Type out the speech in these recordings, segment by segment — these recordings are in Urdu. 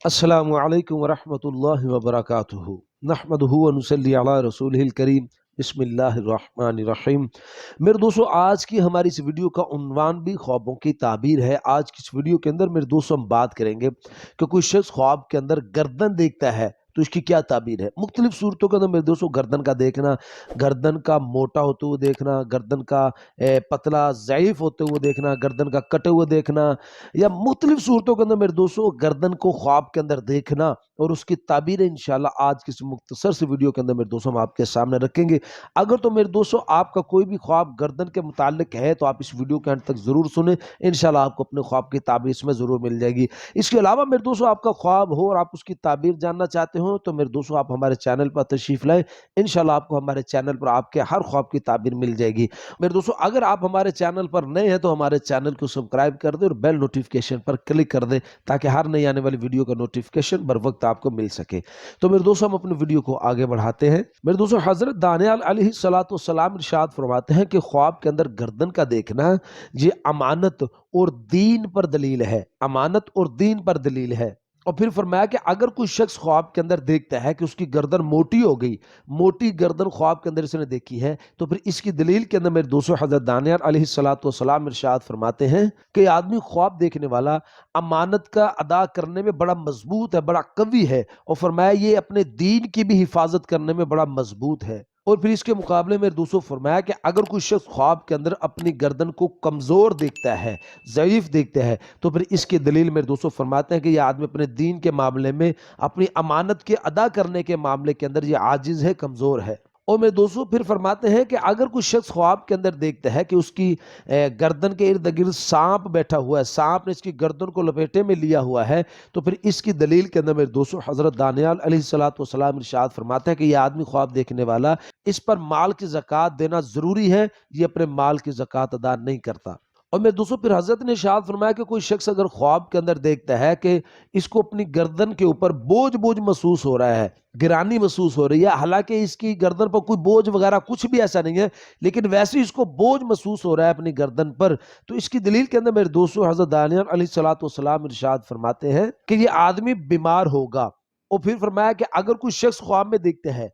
السلام علیکم ورحمۃ اللہ وبرکاتہ نحمدہ ونصلی علی رسولہ الکریم بسم اللہ الرحمن الرحیم۔ میرے دوستو، آج کی ہماری اس ویڈیو کا عنوان بھی خوابوں کی تعبیر ہے۔ آج کی اس ویڈیو کے اندر میرے دوستو ہم بات کریں گے کہ کوئی شخص خواب کے اندر گردن دیکھتا ہے تو اس کی کیا تعبیر ہے۔ مختلف صورتوں کے اندر میرے دوستو گردن کا دیکھنا، گردن کا موٹا ہوتے ہوئے دیکھنا، گردن کا پتلا ضعیف ہوتے ہوئے دیکھنا، گردن کا کٹے ہوئے دیکھنا، یا مختلف صورتوں کے اندر میرے دوستو گردن کو خواب کے اندر دیکھنا اور اس کی تعبیر انشاءاللہ آج کی اس مختصر سی ویڈیو کے اندر میرے دوستو ہم آپ کے سامنے رکھیں گے۔ اگر تو میرے دوستو آپ کا کوئی بھی خواب گردن کے متعلق ہے تو آپ اس ویڈیو کے انت تک ضرور سنیں، انشاءاللہ آپ کو اپنے خواب کی تعبیر اس میں ضرور مل جائے گی۔ اس کے علاوہ میرے دوستو آپ کا خواب ہو اور آپ اس کی تعبیر جاننا چاہتے ہو تو میرے دوستو آپ ہمارے چینل پر تشریف لائیں، انشاءاللہ آپ کو ہمارے چینل پر آپ کے ہر خواب کی تعبیر مل جائے گی۔ میرے دوستو اگر آپ ہمارے چینل پر نئے ہیں تو ہمارے چینل کو سبسکرائب کر دیں اور بیل نوٹیفیکیشن پر کلک کر دیں تاکہ ہر نئی آنے والی ویڈیو کا نوٹیفیکیشن بر وقت آپ کو مل سکے۔ تو میرے دوستو ہم اپنی ویڈیو کو آگے بڑھاتے ہیں۔ میرے دوستو حضرت دانیال علیہ السلام ارشاد فرماتے ہیں کہ خواب کے اندر گردن کا دیکھنا یہ امانت اور دین پر دلیل ہے، امانت اور دین پر دلیل ہے۔ اور پھر فرمایا کہ اگر کوئی شخص خواب کے اندر دیکھتا ہے کہ اس کی گردن موٹی ہو گئی، موٹی گردن خواب کے اندر اس نے دیکھی ہے، تو پھر اس کی دلیل کے اندر میرے دوستو حضرت دانیال علیہ السلام ارشاد فرماتے ہیں کہ آدمی خواب دیکھنے والا امانت کا ادا کرنے میں بڑا مضبوط ہے، بڑا قوی ہے، اور فرمایا یہ اپنے دین کی بھی حفاظت کرنے میں بڑا مضبوط ہے۔ اور پھر اس کے مقابلے میں دوستو فرمایا کہ اگر کوئی شخص خواب کے اندر اپنی گردن کو کمزور دیکھتا ہے، ضعیف دیکھتا ہے، تو پھر اس کی دلیل میرے دوستو فرماتے ہیں کہ یہ آدمی اپنے دین کے معاملے میں، اپنی امانت کے ادا کرنے کے معاملے کے اندر یہ عاجز ہے، کمزور ہے۔ اور میرے دوستو پھر فرماتے ہیں کہ اگر کوئی شخص خواب کے اندر دیکھتا ہے کہ اس کی گردن کے ارد گرد سانپ بیٹھا ہوا ہے، سانپ نے اس کی گردن کو لپیٹے میں لیا ہوا ہے، تو پھر اس کی دلیل کے اندر میرے دوستو حضرت دانیال علیہ السلام ارشاد فرماتے ہیں کہ یہ آدمی خواب دیکھنے والا، اس پر مال کی زکوٰۃ دینا ضروری ہے، یہ اپنے مال کی زکوٰۃ ادا نہیں کرتا۔ اور میرے دوستو پھر حضرت نے ارشاد فرمایا کہ کوئی شخص اگر خواب کے اندر دیکھتا ہے کہ اس کو اپنی گردن کے اوپر بوجھ محسوس ہو رہا ہے، گرانی محسوس ہو رہی ہے، حالانکہ اس کی گردن پر کوئی بوجھ وغیرہ کچھ بھی ایسا نہیں ہے، لیکن ویسے اس کو بوجھ محسوس ہو رہا ہے اپنی گردن پر، تو اس کی دلیل کے اندر میرے دوستو حضرت دانیال علیہ السلام ارشاد فرماتے ہیں کہ یہ آدمی بیمار ہوگا۔ اور پھر فرمایا کہ اگر کوئی شخص خواب میں دیکھتا ہے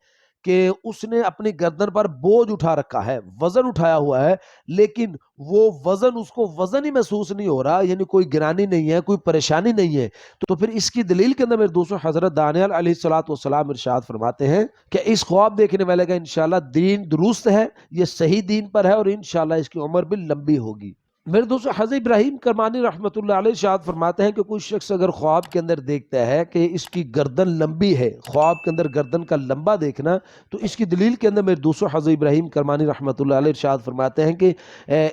کہ اس نے اپنی گردن پر بوجھ اٹھا رکھا ہے، وزن اٹھایا ہوا ہے، لیکن وہ وزن اس کو وزن ہی محسوس نہیں ہو رہا، یعنی کوئی گرانی نہیں ہے، کوئی پریشانی نہیں ہے، تو پھر اس کی دلیل کے اندر میرے دوستو حضرت دانیال علیہ السلام ارشاد فرماتے ہیں کہ اس خواب دیکھنے والے کا انشاءاللہ دین درست ہے، یہ صحیح دین پر ہے، اور انشاءاللہ اس کی عمر بھی لمبی ہوگی۔ میرے دوستو حضرت ابراہیم کرمانی رحمۃ اللہ علیہ ارشاد فرماتے ہیں کہ کوئی شخص اگر خواب کے اندر دیکھتا ہے کہ اس کی گردن لمبی ہے، خواب کے اندر گردن کا لمبا دیکھنا، تو اس کی دلیل کے اندر میرے دوستو حضرت ابراہیم کرمانی رحمۃ اللہ علیہ ارشاد فرماتے ہیں کہ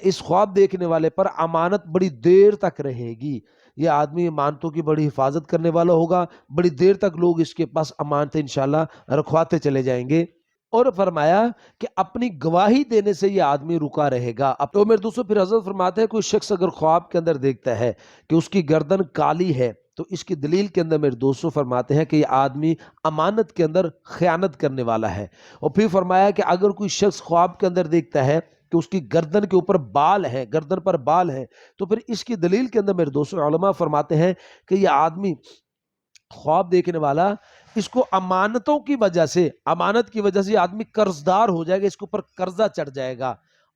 اس خواب دیکھنے والے پر امانت بڑی دیر تک رہے گی، یہ آدمی امانتوں کی بڑی حفاظت کرنے والا ہوگا، بڑی دیر تک لوگ اس کے پاس امانتیں انشاءاللہ رکھواتے چلے جائیں گے۔ اور فرمایا کہ اپنی گواہی دینے سے یہ آدمی رکا رہے گا۔ اب تو میرے دوستو پھر حضرت فرماتے ہیں کوئی شخص اگر خواب کے اندر دیکھتا ہے کہ اس کی گردن کالی ہے، تو اس کی دلیل کے اندر میرے دوستو فرماتے ہیں کہ یہ آدمی امانت کے اندر خیانت کرنے والا ہے۔ اور پھر فرمایا کہ اگر کوئی شخص خواب کے اندر دیکھتا ہے کہ اس کی گردن کے اوپر بال ہے، گردن پر بال ہے، تو پھر اس کی دلیل کے اندر میرے دوستو علماء فرماتے ہیں کہ یہ آدمی خواب دیکھنے والا، اس کو امانتوں کی وجہ سے، امانت کی وجہ سے یہ آدمی قرض دار ہو جائے گا، اس کے اوپر قرضہ چڑھ جائے گا۔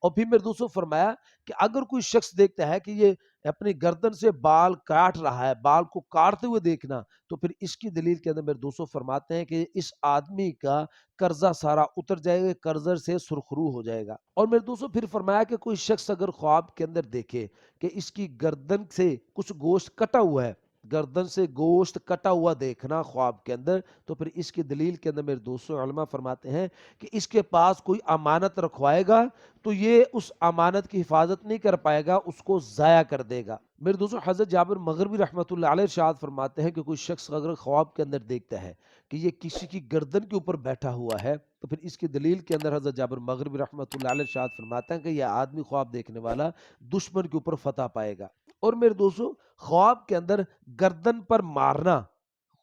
اور پھر میرے دوستوں فرمایا کہ اگر کوئی شخص دیکھتا ہے کہ یہ اپنی گردن سے بال کاٹ رہا ہے، بال کو کاٹتے ہوئے دیکھنا، تو پھر اس کی دلیل کے اندر میرے دوستوں فرماتے ہیں کہ اس آدمی کا قرضہ سارا اتر جائے گا، قرضے سے سرخرو ہو جائے گا۔ اور میرے دوستوں پھر فرمایا کہ کوئی شخص اگر خواب کے اندر دیکھے کہ اس کی گردن سے کچھ گوشت کٹا ہوا ہے، گردن سے گوشت کٹا ہوا دیکھنا خواب کے اندر، تو پھر اس کی دلیل کے اندر میرے دوستوں علماء فرماتے ہیں کہ اس کے پاس کوئی امانت رکھوائے گا تو یہ اس امانت کی حفاظت نہیں کر پائے گا، اس کو ضائع کر دے گا۔ میرے دوستوں حضرت جابر مغربی رحمۃ اللہ علیہ ارشاد فرماتے ہیں کہ کوئی شخص اگر خواب کے اندر دیکھتا ہے کہ یہ کسی کی گردن کے اوپر بیٹھا ہوا ہے، تو پھر اس کی دلیل کے اندر حضرت جابر مغربی رحمۃ اللہ علیہ ارشاد فرماتے ہیں کہ یہ آدمی خواب دیکھنے والا دشمن کے اوپر فتح پائے گا۔ اور میرے دوستوں خواب کے اندر گردن پر مارنا،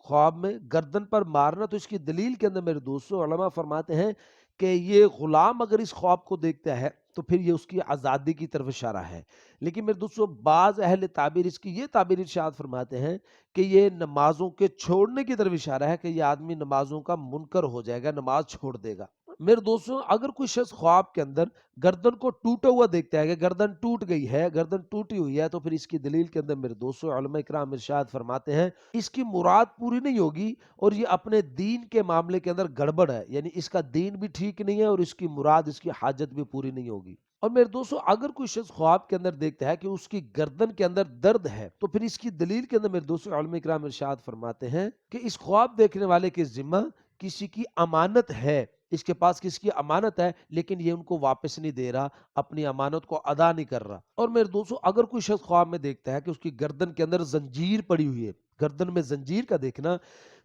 خواب میں گردن پر مارنا، تو اس کی دلیل کے اندر میرے دوستوں علماء فرماتے ہیں کہ یہ غلام اگر اس خواب کو دیکھتا ہے تو پھر یہ اس کی آزادی کی طرف اشارہ ہے۔ لیکن میرے دوستو بعض اہل تعبیر اس کی یہ تعبیر ارشاد فرماتے ہیں کہ یہ نمازوں کے چھوڑنے کی طرف اشارہ ہے، کہ یہ آدمی نمازوں کا منکر ہو جائے گا، نماز چھوڑ دے گا۔ میرے دوستو اگر کوئی شخص خواب کے اندر گردن کو ٹوٹا ہوا دیکھتا ہے کہ گردن ٹوٹ گئی ہے، گردن ٹوٹی ہوئی ہے، تو پھر اس کی دلیل کے اندر میرے دوستو علماء کرام ارشاد فرماتے ہیں اس کی مراد پوری نہیں ہوگی اور یہ اپنے دین کے معاملے کے اندر گڑبڑ ہے، یعنی اس کا دین بھی ٹھیک نہیں ہے اور اس کی مراد، اس کی حاجت بھی پوری نہیں ہوگی۔ اور میرے دوستو اگر کوئی شخص خواب کے اندر دیکھتا ہے کہ اس کی گردن کے اندر درد ہے، تو پھر اس کی دلیل کے اندر میرے دوستو علماء کرام ارشاد فرماتے ہیں کہ اس خواب دیکھنے والے کے ذمہ کسی کی امانت ہے، اس کے پاس کسی کی امانت ہے، لیکن یہ ان کو واپس نہیں دے رہا، اپنی امانت کو ادا نہیں کر رہا۔ اور میرے دوستو اگر کوئی شخص خواب میں دیکھتا ہے کہ اس کی گردن کے اندر زنجیر پڑی ہوئی ہے، گردن میں زنجیر کا دیکھنا،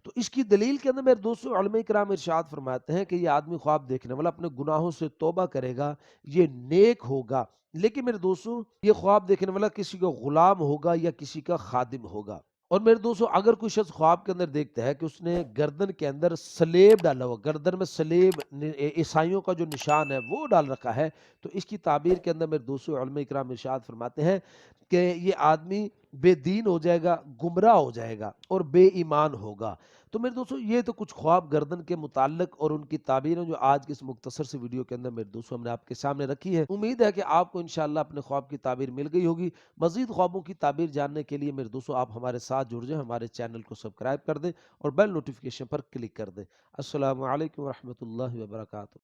تو اس کی دلیل کے اندر میرے دوستو علماء کرام ارشاد فرماتے ہیں کہ یہ آدمی خواب دیکھنے والا اپنے گناہوں سے توبہ کرے گا، یہ نیک ہوگا۔ لیکن میرے دوستو یہ خواب دیکھنے والا کسی کا غلام ہوگا یا کسی کا خادم ہوگا۔ اور میرے دوستو اگر کوئی شخص خواب کے اندر دیکھتا ہے کہ اس نے گردن کے اندر سلیب ڈالا ہوا، گردن میں سلیب عیسائیوں کا جو نشان ہے وہ ڈال رکھا ہے، تو اس کی تعبیر کے اندر میرے دوستو علماء کرام ارشاد فرماتے ہیں کہ یہ آدمی بے دین ہو جائے گا، گمراہ ہو جائے گا اور بے ایمان ہوگا۔ تو میرے دوستو یہ تو کچھ خواب گردن کے متعلق اور ان کی تعبیریں جو آج کی اس مختصر سی ویڈیو کے اندر میرے دوستو ہم نے آپ کے سامنے رکھی ہے۔ امید ہے کہ آپ کو انشاءاللہ اپنے خواب کی تعبیر مل گئی ہوگی۔ مزید خوابوں کی تعبیر جاننے کے لیے میرے دوستو آپ ہمارے ساتھ جڑ جائیں، ہمارے چینل کو سبسکرائب کر دیں اور بیل نوٹیفیکیشن پر کلک کر دیں۔ السلام علیکم ورحمۃ اللہ وبرکاتہ۔